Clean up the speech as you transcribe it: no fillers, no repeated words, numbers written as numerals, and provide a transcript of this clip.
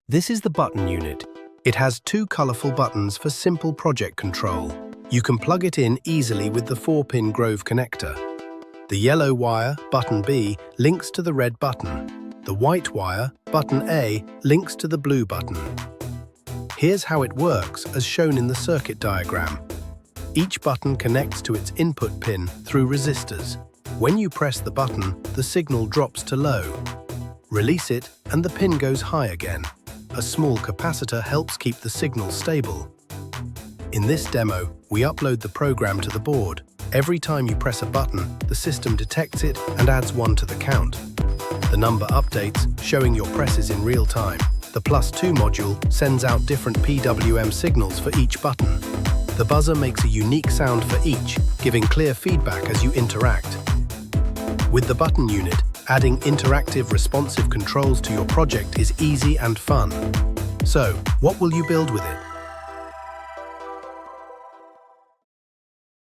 This is the button unit. It has two colorful buttons for simple project control. You can plug it in easily with the 4-pin Grove connector. The yellow wire, button B, links to the red button. The white wire, button A, links to the blue button. Here's how it works as shown in the circuit diagram. Each button connects to its input pin through resistors. When you press the button, the signal drops to low. Release it and the pin goes high again. A small capacitor helps keep the signal stable. In this demo, we upload the program to the board. Every time you press a button, the system detects it and adds 1 to the count. The number updates, showing your presses in real time. The +2 module sends out different PWM signals for each button. The buzzer makes a unique sound for each, giving clear feedback as you interact. With the button unit, adding interactive responsive controls to your project is easy and fun. So, what will you build with it?